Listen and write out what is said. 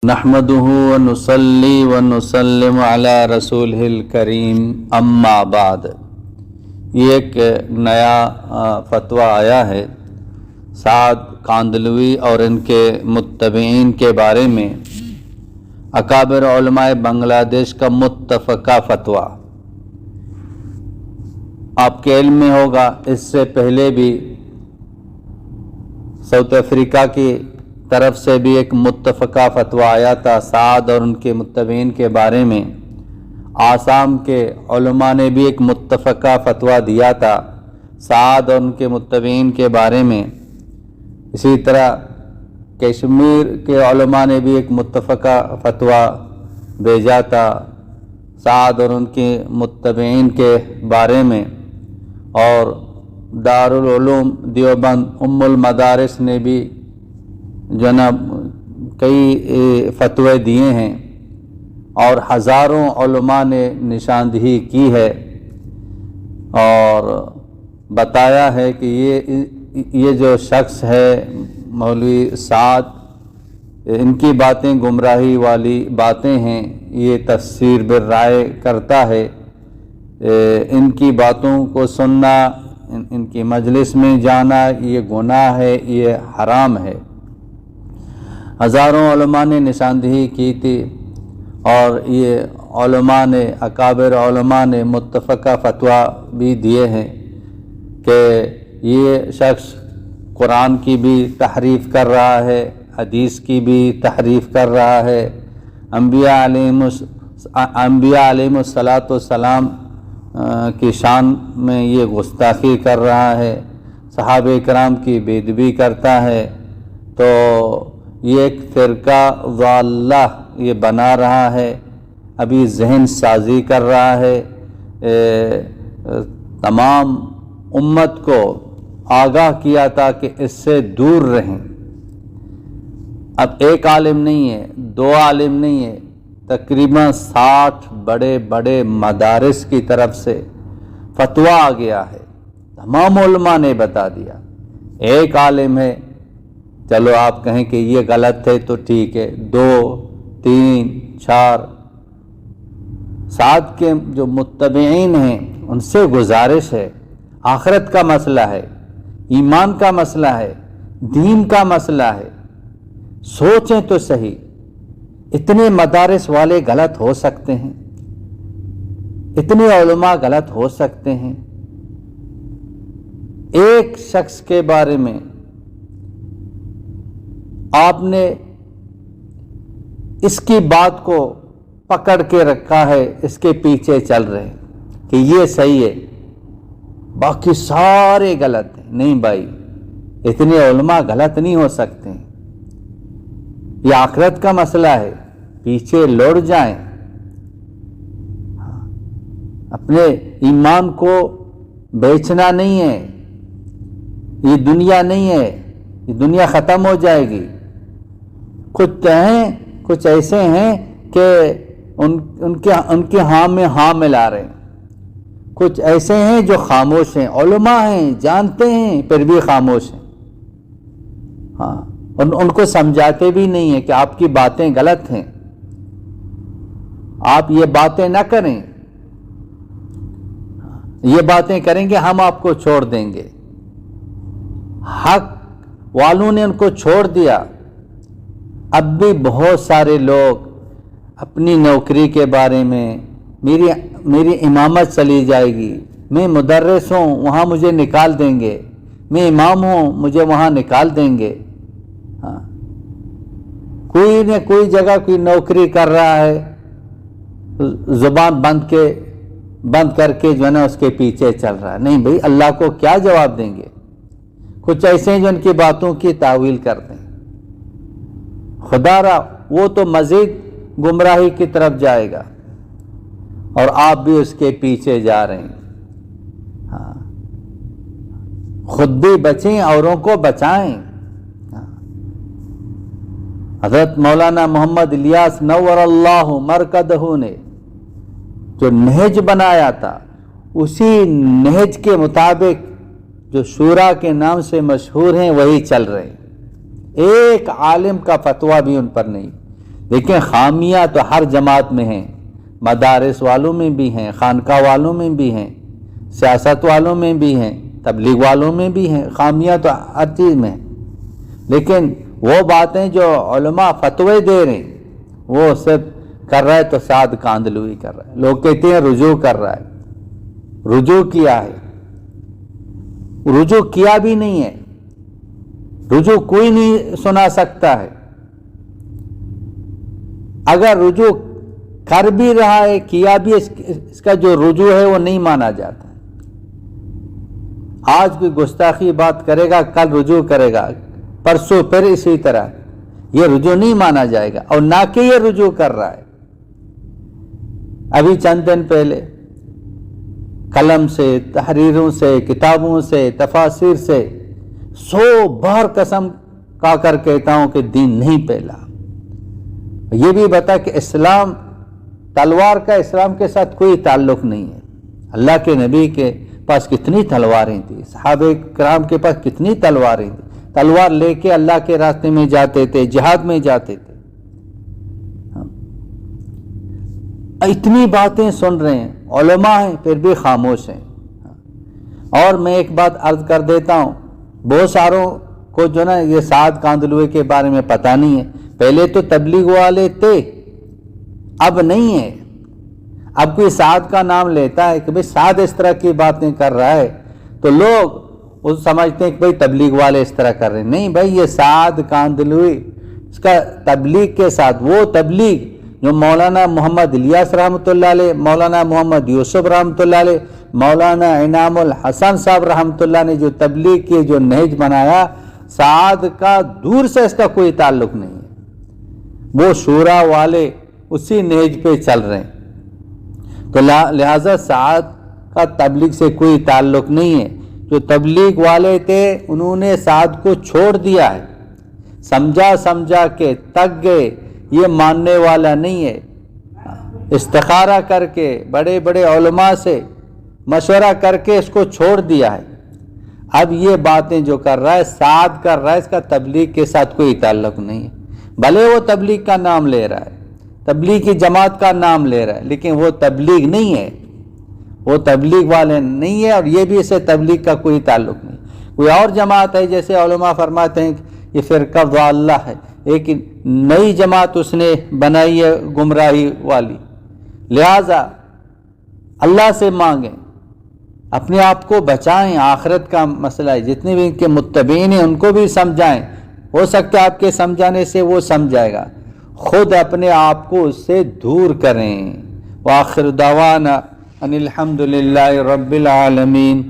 نحمده ونصلي ونسلم علی رسولہ الکریم اما بعد۔ یہ ایک نیا فتویٰ آیا ہے سعد کاندھلوی اور ان کے متبعین کے بارے میں، اکابر علماء بنگلہ دیش کا متفقہ فتویٰ۔ آپ کے علم میں ہوگا اس سے پہلے بھی ساؤتھ افریقہ کی طرف سے بھی ایک متفقہ فتویٰ آیا تھا سعد اور ان کے متبعین کے بارے میں۔ آسام کے علماء نے بھی ایک متفقہ فتویٰ دیا تھا سعد اور ان کے متبعین کے بارے میں۔ اسی طرح کشمیر کے علماء نے بھی ایک متفقہ فتویٰ بھیجا تھا سعد اور ان کے متبعین کے بارے میں، اور دارالعلوم دیوبند ام المدارس نے بھی جناب کئی فتوے دیے ہیں، اور ہزاروں علماء نے نشاندہی کی ہے اور بتایا ہے کہ یہ جو شخص ہے مولوی سعد، ان کی باتیں گمراہی والی باتیں ہیں، یہ تفسیر بالرائے کرتا ہے، ان کی باتوں کو سننا، ان کی مجلس میں جانا یہ گناہ ہے، یہ حرام ہے۔ ہزاروں علماء نے نشاندہی کی تھی، اور یہ علماء نے، اکابر علماء نے متفقہ فتویٰ بھی دیے ہیں کہ یہ شخص قرآن کی بھی تحریف کر رہا ہے، حدیث کی بھی تحریف کر رہا ہے، انبیاء علیہم الصلاۃ کی شان میں یہ گستاخی کر رہا ہے، صحابہ کرام کی بے ادبی کرتا ہے۔ تو یہ ایک فرقہ ضالہ یہ بنا رہا ہے، ابھی ذہن سازی کر رہا ہے، تمام امت کو آگاہ کیا تھا کہ اس سے دور رہیں۔ اب ایک عالم نہیں ہے، دو عالم نہیں ہے، تقریباً 60 بڑے بڑے مدارس کی طرف سے فتویٰ آ گیا ہے، تمام علماء نے بتا دیا۔ ایک عالم ہے، چلو آپ کہیں کہ یہ غلط ہے تو ٹھیک ہے، 2 3 4 سعد کے جو متبعین ہیں ان سے گزارش ہے، آخرت کا مسئلہ ہے، ایمان کا مسئلہ ہے، دین کا مسئلہ ہے، سوچیں تو صحیح، اتنے مدارس والے غلط ہو سکتے ہیں، اتنے علماء غلط ہو سکتے ہیں؟ ایک شخص کے بارے میں آپ نے اس کی بات کو پکڑ کے رکھا ہے، اس کے پیچھے چل رہے ہیں کہ یہ صحیح ہے، باقی سارے غلط ہیں۔ نہیں بھائی، اتنے علماء غلط نہیں ہو سکتے ہیں، یہ آخرت کا مسئلہ ہے، پیچھے لوٹ جائیں، اپنے ایمان کو بیچنا نہیں ہے، یہ دنیا نہیں ہے، یہ دنیا ختم ہو جائے گی۔ کچھ ایسے ہیں کہ ان کے ہاں میں ہاں ملا رہے ہیں، کچھ ایسے ہیں جو خاموش ہیں، علماء ہیں، جانتے ہیں پھر بھی خاموش ہیں، ہاں، ان کو سمجھاتے بھی نہیں ہیں کہ آپ کی باتیں غلط ہیں، آپ یہ باتیں نہ کریں، یہ باتیں کریں گے ہم آپ کو چھوڑ دیں گے۔ حق والوں نے ان کو چھوڑ دیا۔ اب بھی بہت سارے لوگ اپنی نوکری کے بارے میں، میری امامت چلی جائے گی، میں مدرس ہوں وہاں مجھے نکال دیں گے، میں امام ہوں مجھے وہاں نکال دیں گے، ہاں، کوئی نہ کوئی جگہ کوئی نوکری کر رہا ہے، زبان بند کر کے جو ہے نا اس کے پیچھے چل رہا ہے۔ نہیں بھائی، اللہ کو کیا جواب دیں گے؟ کچھ ایسے ہیں جو ان کی باتوں کی تعویل کرتے ہیں، خدا را وہ تو مزید گمراہی کی طرف جائے گا، اور آپ بھی اس کے پیچھے جا رہے ہیں، ہاں، خود بھی بچیں، اوروں کو بچائیں۔ حضرت مولانا محمد الیاس نور اللہ مرکدہ نے جو نہج بنایا تھا، اسی نہج کے مطابق جو شورا کے نام سے مشہور ہیں وہی چل رہے ہیں، ایک عالم کا فتویٰ بھی ان پر نہیں، لیکن خامیاں تو ہر جماعت میں ہیں، مدارس والوں میں بھی ہیں، خانقاہ والوں میں بھی ہیں، سیاست والوں میں بھی ہیں، تبلیغ والوں میں بھی ہیں، خامیاں تو ہر چیز میں ہیں۔ لیکن وہ باتیں جو علماء فتوے دے رہے ہیں وہ سب کر رہا ہے تو سعد کاندلوی کر رہا ہے۔ لوگ کہتے ہیں رجوع کر رہا ہے، رجوع کیا ہے؟ رجوع کیا بھی نہیں ہے، رجوع کوئی نہیں سنا سکتا ہے۔ اگر رجوع کر بھی رہا ہے، کیا بھی، اس کا جو رجوع ہے وہ نہیں مانا جاتا۔ آج کوئی گستاخی بات کرے گا، کل رجوع کرے گا، پرسوں پھر اسی طرح، یہ رجوع نہیں مانا جائے گا، اور نہ کہ یہ رجوع کر رہا ہے۔ ابھی چند دن پہلے قلم سے، تحریروں سے، کتابوں سے، تفاسیر سے 100 بار قسم کھا کر کہتا ہوں کہ دین نہیں پھیلا۔ یہ بھی بتا کہ اسلام تلوار کا اسلام کے ساتھ کوئی تعلق نہیں ہے۔ اللہ کے نبی کے پاس کتنی تلواریں تھیں، صحابہ کرام کے پاس کتنی تلواریں تھیں، تلوار لے کے اللہ کے راستے میں جاتے تھے، جہاد میں جاتے تھے۔ اتنی باتیں سن رہے ہیں، علماء ہیں پھر بھی خاموش ہیں۔ اور میں ایک بات عرض کر دیتا ہوں، بہت ساروں کو جو نا یہ سعد کاندلوی کے بارے میں پتہ نہیں ہے۔ پہلے تو تبلیغ والے تھے، اب نہیں ہے۔ اب کوئی سعد کا نام لیتا ہے کہ بھئی سعد اس طرح کی باتیں کر رہا ہے تو لوگ وہ سمجھتے ہیں کہ بھئی تبلیغ والے اس طرح کر رہے ہیں۔ نہیں بھائی، یہ سعد کاندلوی اس کا تبلیغ کے ساتھ وہ تبلیغ جو مولانا محمد الیاس رحمۃ اللہ علیہ، مولانا محمد یوسف رحمۃ اللہ علیہ، مولانا انعام الحسن صاحب رحمۃ اللہ نے جو تبلیغ کی، جو نہج بنایا، سعد کا دور سے اس کا کوئی تعلق نہیں ہے۔ وہ شورا والے اسی نہج پہ چل رہے ہیں، تو لہذا سعد کا تبلیغ سے کوئی تعلق نہیں ہے۔ جو تبلیغ والے تھے انہوں نے سعد کو چھوڑ دیا ہے، سمجھا کے تک گئے، یہ ماننے والا نہیں ہے۔ استخارہ کر کے بڑے بڑے علماء سے مشورہ کر کے اس کو چھوڑ دیا ہے۔ اب یہ باتیں جو کر رہا ہے، سعد کر رہا ہے، اس کا تبلیغ کے ساتھ کوئی تعلق نہیں ہے۔ بھلے وہ تبلیغ کا نام لے رہا ہے، تبلیغ کی جماعت کا نام لے رہا ہے، لیکن وہ تبلیغ نہیں ہے، وہ تبلیغ والے نہیں ہے، اور یہ بھی اسے تبلیغ کا کوئی تعلق نہیں۔ کوئی اور جماعت ہے، جیسے علماء فرماتے ہیں کہ یہ فرقہ ضالہ ہے، ایک نئی جماعت اس نے بنائی ہے گمراہی والی۔ لہذا اللہ سے مانگیں، اپنے آپ کو بچائیں، آخرت کا مسئلہ ہے۔ جتنے بھی ان کے متبعین ہیں ان کو بھی سمجھائیں، ہو سکتا ہے آپ کے سمجھانے سے وہ سمجھائے گا، خود اپنے آپ کو اس سے دور کریں۔ وآخر دعوانا ان الحمد للہ رب العالمین۔